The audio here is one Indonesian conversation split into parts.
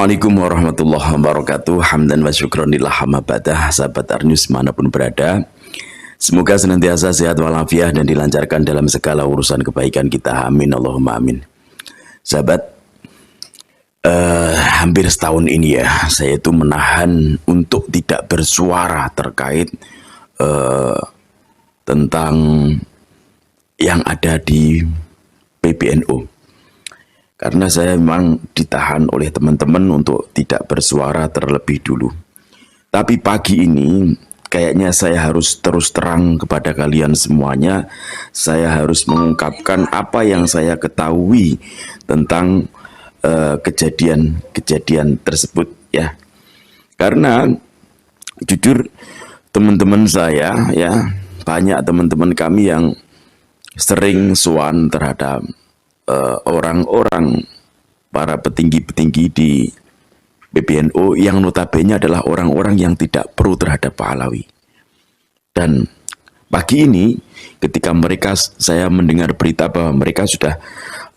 Assalamualaikum warahmatullahi wabarakatuh. Hamdan wa syukronillah hamma badah. Sahabat Arnews manapun berada, semoga senantiasa sehat walafiat dan dilancarkan dalam segala urusan kebaikan kita. Amin Allahumma amin. Sahabat, hampir setahun ini ya, saya itu menahan untuk tidak bersuara terkait tentang yang ada di PBNU. Karena saya memang ditahan oleh teman-teman untuk tidak bersuara terlebih dulu. Tapi pagi ini kayaknya saya harus terus terang kepada kalian semuanya. Saya harus mengungkapkan apa yang saya ketahui tentang kejadian-kejadian tersebut ya. Karena jujur teman-teman saya ya, banyak teman-teman kami yang sering sowan terhadap orang-orang, para petinggi-petinggi di PBNU yang notabene adalah orang-orang yang tidak pro terhadap Pahlawi. Dan pagi ini ketika saya mendengar berita bahwa mereka sudah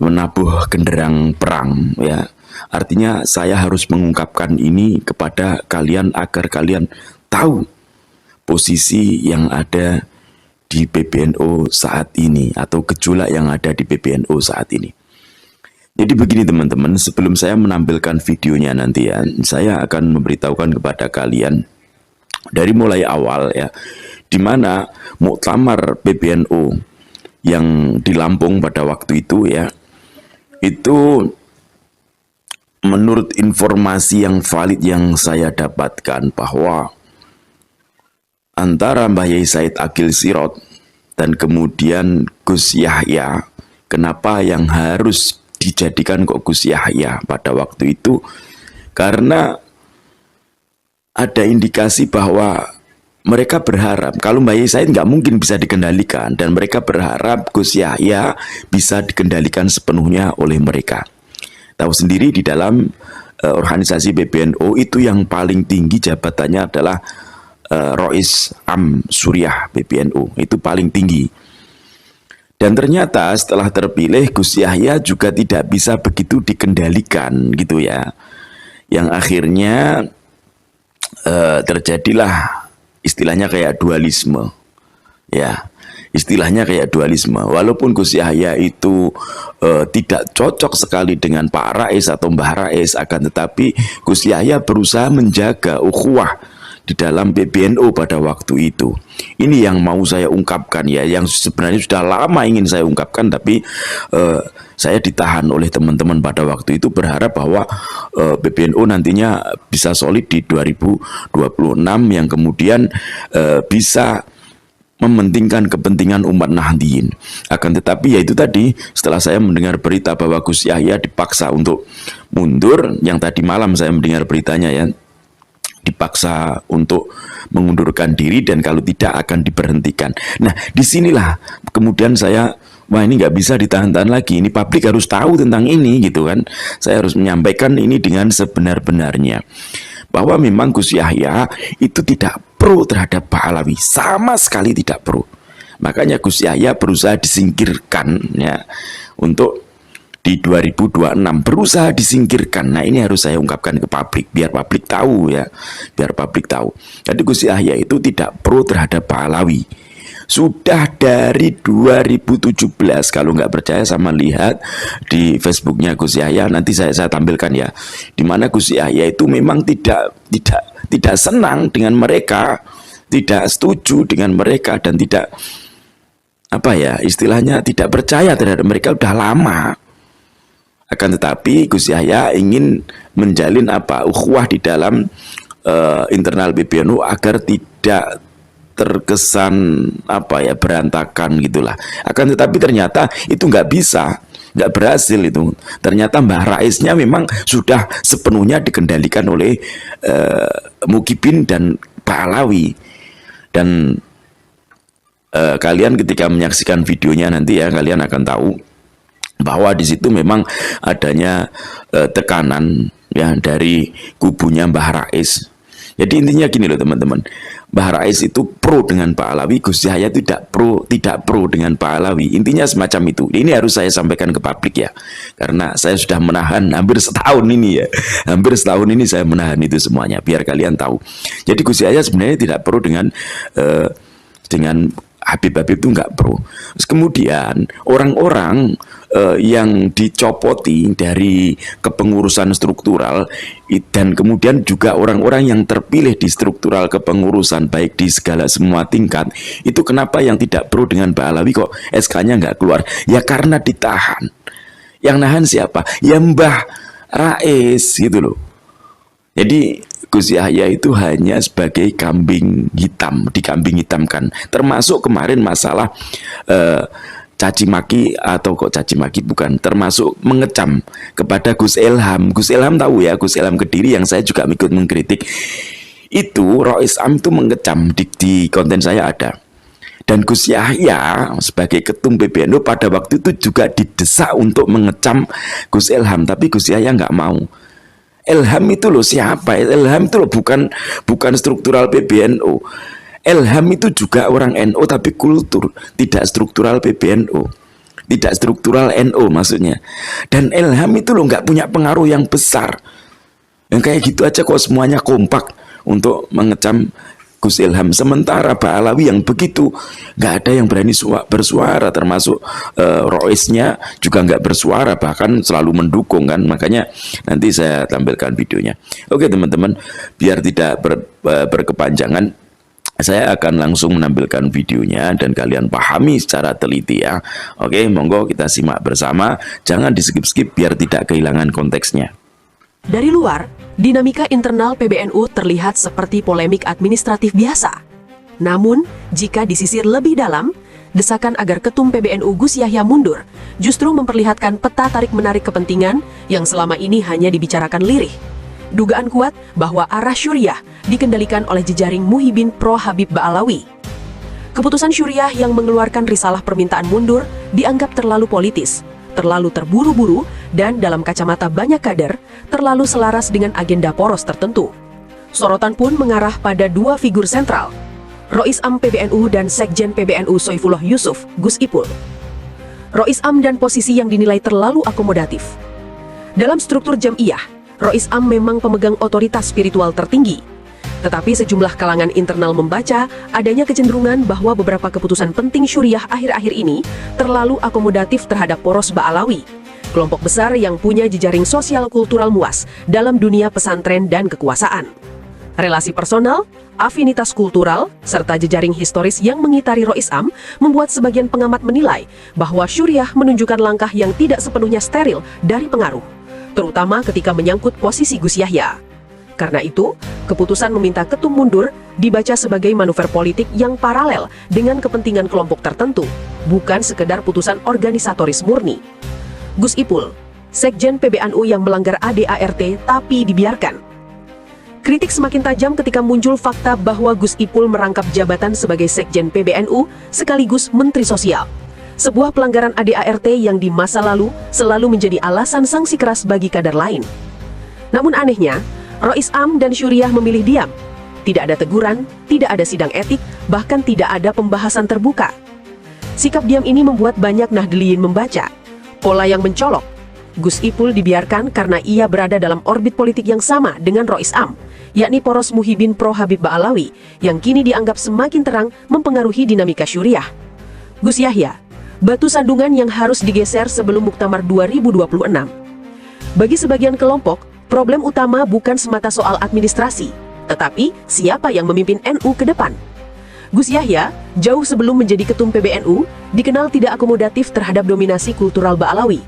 menabuh genderang perang ya, artinya saya harus mengungkapkan ini kepada kalian agar kalian tahu posisi yang ada di PBNU saat ini atau gejolak yang ada di PBNU saat ini. Jadi begini teman-teman, sebelum saya menampilkan videonya nanti ya, saya akan memberitahukan kepada kalian dari mulai awal ya, di mana muktamar PBNU yang di Lampung pada waktu itu ya, itu menurut informasi yang valid yang saya dapatkan bahwa antara Mbah Yai Said Agil Sirot dan kemudian Gus Yahya, kenapa yang harus dijadikan kok Gus Yahya pada waktu itu? Karena ada indikasi bahwa mereka berharap kalau Mbah Yai Said nggak mungkin bisa dikendalikan, dan mereka berharap Gus Yahya bisa dikendalikan sepenuhnya oleh mereka. Tahu sendiri di dalam organisasi PBNU itu yang paling tinggi jabatannya adalah Rois Am Suriah PBNU, itu paling tinggi. Dan ternyata setelah terpilih Gus Yahya juga tidak bisa begitu dikendalikan gitu ya. Yang akhirnya terjadilah istilahnya kayak dualisme. Ya, istilahnya kayak dualisme. Walaupun Gus Yahya itu tidak cocok sekali dengan Pak Rais atau Mbah Rais, akan tetapi Gus Yahya berusaha menjaga ukhuwah di dalam PBNU pada waktu itu. Ini yang mau saya ungkapkan ya, yang sebenarnya sudah lama ingin saya ungkapkan, tapi saya ditahan oleh teman-teman pada waktu itu, berharap bahwa PBNU nantinya bisa solid di 2026 yang kemudian bisa mementingkan kepentingan umat Nahdliyin. Akan tetapi ya itu tadi, setelah saya mendengar berita bahwa Gus Yahya dipaksa untuk mundur, yang tadi malam saya mendengar beritanya ya, dipaksa untuk mengundurkan diri dan kalau tidak akan diberhentikan. Nah, disinilah kemudian saya, wah ini nggak bisa ditahan-tahan lagi, ini publik harus tahu tentang ini gitu kan. Saya harus menyampaikan ini dengan sebenar-benarnya, bahwa memang Gus Yahya itu tidak pro terhadap Pahlawi, sama sekali tidak pro. Makanya Gus Yahya berusaha disingkirkan ya, untuk di 2026 berusaha disingkirkan. Nah, ini harus saya ungkapkan ke publik biar publik tahu ya, biar publik tahu. Jadi Gus Yahya itu tidak pro terhadap Pahlawi. Sudah dari 2017, kalau nggak percaya sama lihat di Facebooknya Gus Yahya, nanti saya tampilkan ya, dimana Gus Yahya itu memang tidak senang dengan mereka, tidak setuju dengan mereka, dan tidak apa ya istilahnya, tidak percaya terhadap mereka udah lama. Akan tetapi Gus Yahya ingin menjalin ukhuwah di dalam internal PBNU agar tidak terkesan berantakan gitulah. Akan tetapi ternyata itu nggak bisa, nggak berhasil itu. Ternyata Mbah Raisnya memang sudah sepenuhnya dikendalikan oleh Mukibin dan Pahlawi. Dan kalian ketika menyaksikan videonya nanti ya, kalian akan tahu bahwa di situ memang adanya tekanan ya dari kubunya Mbah Rais. Jadi intinya gini loh teman-teman, Mbah Rais itu pro dengan Pak Alawi, Gus Yahya tidak pro dengan Pak Alawi. Intinya semacam itu. Ini harus saya sampaikan ke publik ya, karena saya sudah menahan hampir setahun ini ya. Hampir setahun ini saya menahan itu semuanya, biar kalian tahu. Jadi Gus Yahya sebenarnya tidak pro dengan Habib itu nggak pro. Terus kemudian orang-orang yang dicopoti dari kepengurusan struktural dan kemudian juga orang-orang yang terpilih di struktural kepengurusan baik di segala semua tingkat, itu kenapa yang tidak pro dengan Mbak Alawi kok SK-nya nggak keluar? Ya karena ditahan. Yang nahan siapa? Ya Mbah Rais gitu loh. Jadi Gus Yahya itu hanya sebagai kambing hitam, dikambing hitamkan. Termasuk kemarin masalah caci maki, atau kok caci maki bukan, termasuk mengecam kepada Gus Ilham. Gus Ilham tahu ya, Gus Ilham Kediri yang saya juga ikut mengkritik. Itu Rois Am itu mengecam di konten saya ada. Dan Gus Yahya sebagai ketum PBNU pada waktu itu juga didesak untuk mengecam Gus Ilham, tapi Gus Yahya nggak mau. Ilham itu loh siapa? Ilham itu loh bukan struktural PBNU. Ilham itu juga orang NU tapi kultur, tidak struktural PBNU, tidak struktural NU maksudnya. Dan Ilham itu loh nggak punya pengaruh yang besar. Yang kayak gitu aja kok semuanya kompak untuk mengecam Gus Ilham. Sementara Pak Alawi yang begitu, nggak ada yang berani bersuara, termasuk Roisnya juga nggak bersuara, bahkan selalu mendukung kan. Makanya nanti saya tampilkan videonya. Oke teman-teman, biar tidak berkepanjangan, saya akan langsung menampilkan videonya dan kalian pahami secara teliti ya. Oke, monggo kita simak bersama, jangan di skip-skip biar tidak kehilangan konteksnya. Dari luar, dinamika internal PBNU terlihat seperti polemik administratif biasa. Namun, jika disisir lebih dalam, desakan agar Ketum PBNU Gus Yahya mundur justru memperlihatkan peta tarik-menarik kepentingan yang selama ini hanya dibicarakan lirih. Dugaan kuat bahwa arah Syuriah dikendalikan oleh jejaring Muhibin pro Habib Ba'alawi. Keputusan Syuriah yang mengeluarkan risalah permintaan mundur dianggap terlalu politis, terlalu terburu-buru, dan dalam kacamata banyak kader, terlalu selaras dengan agenda poros tertentu. Sorotan pun mengarah pada dua figur sentral, Rois Am PBNU dan Sekjen PBNU Soifullah Yusuf, Gus Ipul. Rois Am dan posisi yang dinilai terlalu akomodatif. Dalam struktur Jam'iyah, Rois Am memang pemegang otoritas spiritual tertinggi. Tetapi sejumlah kalangan internal membaca adanya kecenderungan bahwa beberapa keputusan penting Syuriah akhir-akhir ini terlalu akomodatif terhadap poros Ba'alawi, kelompok besar yang punya jejaring sosial kultural luas dalam dunia pesantren dan kekuasaan. Relasi personal, afinitas kultural, serta jejaring historis yang mengitari Rois Am membuat sebagian pengamat menilai bahwa Syuriah menunjukkan langkah yang tidak sepenuhnya steril dari pengaruh, terutama ketika menyangkut posisi Gus Yahya. Karena itu, keputusan meminta ketum mundur dibaca sebagai manuver politik yang paralel dengan kepentingan kelompok tertentu, bukan sekedar putusan organisatoris murni. Gus Ipul, Sekjen PBNU yang melanggar ADART tapi dibiarkan. Kritik semakin tajam ketika muncul fakta bahwa Gus Ipul merangkap jabatan sebagai Sekjen PBNU sekaligus Menteri Sosial. Sebuah pelanggaran ADART yang di masa lalu selalu menjadi alasan sanksi keras bagi kader lain. Namun anehnya, Rois Am dan Syuriah memilih diam. Tidak ada teguran, tidak ada sidang etik, bahkan tidak ada pembahasan terbuka. Sikap diam ini membuat banyak Nahdliyin membaca pola yang mencolok. Gus Ipul dibiarkan karena ia berada dalam orbit politik yang sama dengan Rois Am, yakni poros Muhibin pro Habib Ba'alawi, yang kini dianggap semakin terang mempengaruhi dinamika Syuriah. Gus Yahya, batu sandungan yang harus digeser sebelum Muktamar 2026. Bagi sebagian kelompok, problem utama bukan semata soal administrasi, tetapi siapa yang memimpin NU ke depan. Gus Yahya, jauh sebelum menjadi ketum PBNU, dikenal tidak akomodatif terhadap dominasi kultural Ba'alawi.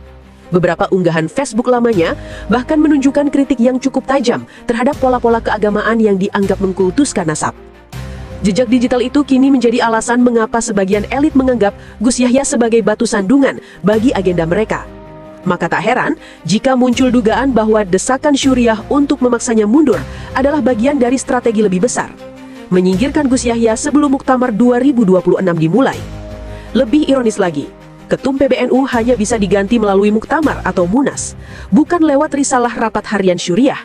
Beberapa unggahan Facebook lamanya bahkan menunjukkan kritik yang cukup tajam terhadap pola-pola keagamaan yang dianggap mengkultuskan nasab. Jejak digital itu kini menjadi alasan mengapa sebagian elit menganggap Gus Yahya sebagai batu sandungan bagi agenda mereka. Maka tak heran jika muncul dugaan bahwa desakan Syuriah untuk memaksanya mundur adalah bagian dari strategi lebih besar, menyingkirkan Gus Yahya sebelum Muktamar 2026 dimulai. Lebih ironis lagi, Ketum PBNU hanya bisa diganti melalui Muktamar atau Munas, bukan lewat risalah rapat harian Syuriah.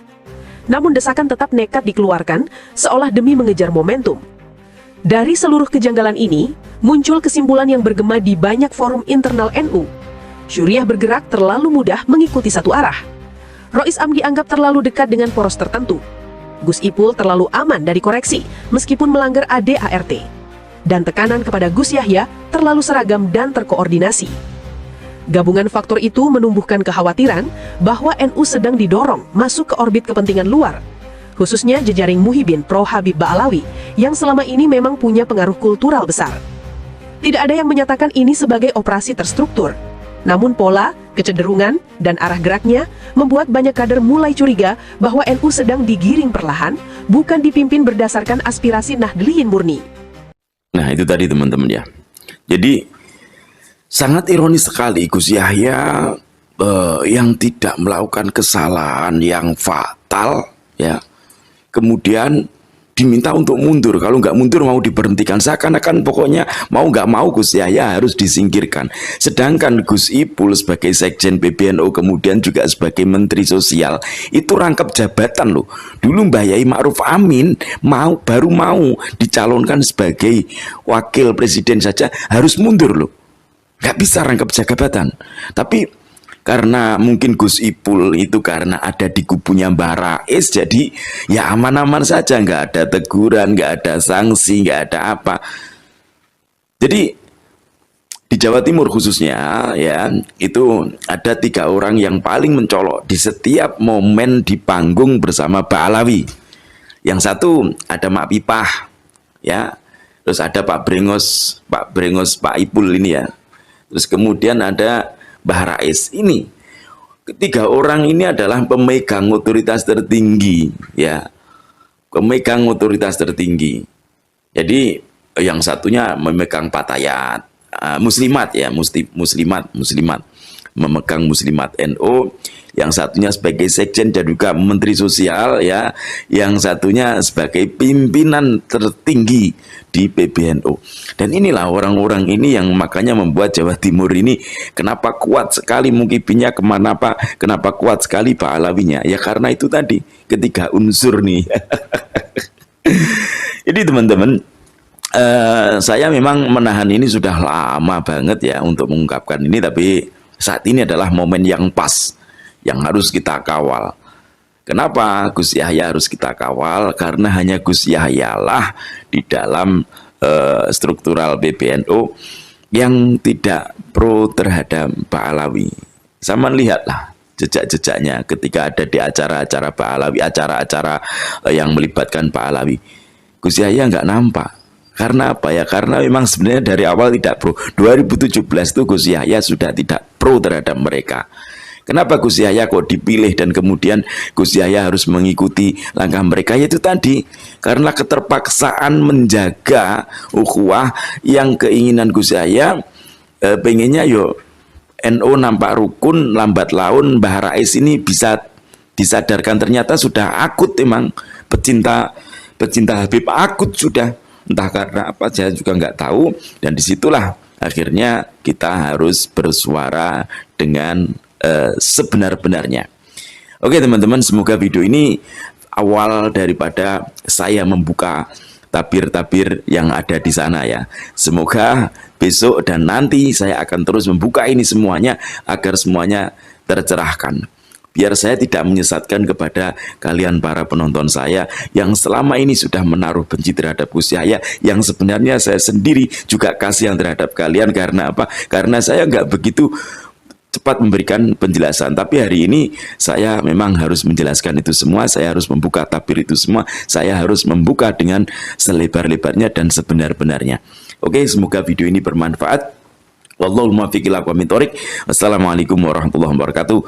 Namun desakan tetap nekat dikeluarkan seolah demi mengejar momentum. Dari seluruh kejanggalan ini, muncul kesimpulan yang bergema di banyak forum internal NU. Syuriah bergerak terlalu mudah mengikuti satu arah. Rois Am dianggap terlalu dekat dengan poros tertentu. Gus Ipul terlalu aman dari koreksi, meskipun melanggar ADART. Dan tekanan kepada Gus Yahya terlalu seragam dan terkoordinasi. Gabungan faktor itu menumbuhkan kekhawatiran bahwa NU sedang didorong masuk ke orbit kepentingan luar, khususnya jejaring Muhyiddin pro Habib Ba'alawi yang selama ini memang punya pengaruh kultural besar. Tidak ada yang menyatakan ini sebagai operasi terstruktur, namun pola, kecenderungan, dan arah geraknya membuat banyak kader mulai curiga bahwa NU sedang digiring perlahan, bukan dipimpin berdasarkan aspirasi Nahdliyin murni. Nah itu tadi teman-teman ya. Jadi sangat ironis sekali Gus Yahya yang tidak melakukan kesalahan yang fatal ya, kemudian diminta untuk mundur. Kalau nggak mundur mau diberhentikan. Seakan-akan pokoknya mau nggak mau Gus Yahya harus disingkirkan. Sedangkan Gus Ipul sebagai Sekjen PBNU kemudian juga sebagai Menteri Sosial itu rangkap jabatan loh. Dulu Mbah Yai Ma'ruf Amin baru mau dicalonkan sebagai Wakil Presiden saja harus mundur loh. Nggak bisa rangkap jabatan. Tapi karena mungkin Gus Ipul itu karena ada di kubunya Mbah Rais, jadi ya aman-aman saja, nggak ada teguran, nggak ada sanksi, nggak ada apa. Jadi di Jawa Timur khususnya ya, itu ada 3 orang yang paling mencolok di setiap momen di panggung bersama Ba'alawi. Yang satu ada Mak Pipah ya, terus ada Pak Brengos Pak Ipul ini ya, terus kemudian ada Mbah Rais. Ini 3 orang ini adalah pemegang otoritas tertinggi ya, pemegang otoritas tertinggi. Jadi yang satunya memegang patayat muslimat ya, muslimat memegang muslimat NU, yang satunya sebagai sekjen dan juga menteri sosial ya, yang satunya sebagai pimpinan tertinggi di PBNU. Dan inilah orang-orang ini yang makanya membuat Jawa Timur ini kenapa kuat sekali Mukibinya, kenapa kuat sekali Ba'alawinya ya, karena itu tadi ketiga unsur nih. Jadi teman-teman, saya memang menahan ini sudah lama banget ya untuk mengungkapkan ini, tapi saat ini adalah momen yang pas yang harus kita kawal. Kenapa Gus Yahya harus kita kawal? Karena hanya Gus Yahya lah di dalam struktural PBNU yang tidak pro terhadap Ba'alawi. Sama lihatlah jejak-jejaknya ketika ada di acara-acara Ba'alawi, acara-acara yang melibatkan Ba'alawi. Gus Yahya nggak nampak. Karena apa ya? Karena memang sebenarnya dari awal tidak pro. 2017 itu Gus Yahya sudah tidak pro terhadap mereka. Kenapa Gus Yahya kok dipilih dan kemudian Gus Yahya harus mengikuti langkah mereka? Yaitu tadi, karena keterpaksaan menjaga ukhuwah yang keinginan Gus Yahya pengennya yo NU nampak rukun, lambat laun Mbah Rais ini bisa disadarkan ternyata sudah akut, emang pecinta Habib akut sudah. Entah karena apa saya juga nggak tahu, dan disitulah akhirnya kita harus bersuara dengan sebenar-benarnya. Oke teman-teman, semoga video ini awal daripada saya membuka tabir-tabir yang ada di sana ya. Semoga besok dan nanti saya akan terus membuka ini semuanya agar semuanya tercerahkan. Biar saya tidak menyesatkan kepada kalian para penonton saya yang selama ini sudah menaruh benci terhadap Gus Yahya, yang sebenarnya saya sendiri juga kasihan terhadap kalian. Karena apa? Karena saya nggak begitu cepat memberikan penjelasan. Tapi hari ini saya memang harus menjelaskan itu semua, saya harus membuka tabir itu semua, saya harus membuka dengan selebar-lebarnya dan sebenar-benarnya. Oke, semoga video ini bermanfaat. Wallahul muwaffiq ila aqwamit thoriq. Wassalamualaikum warahmatullahi wabarakatuh.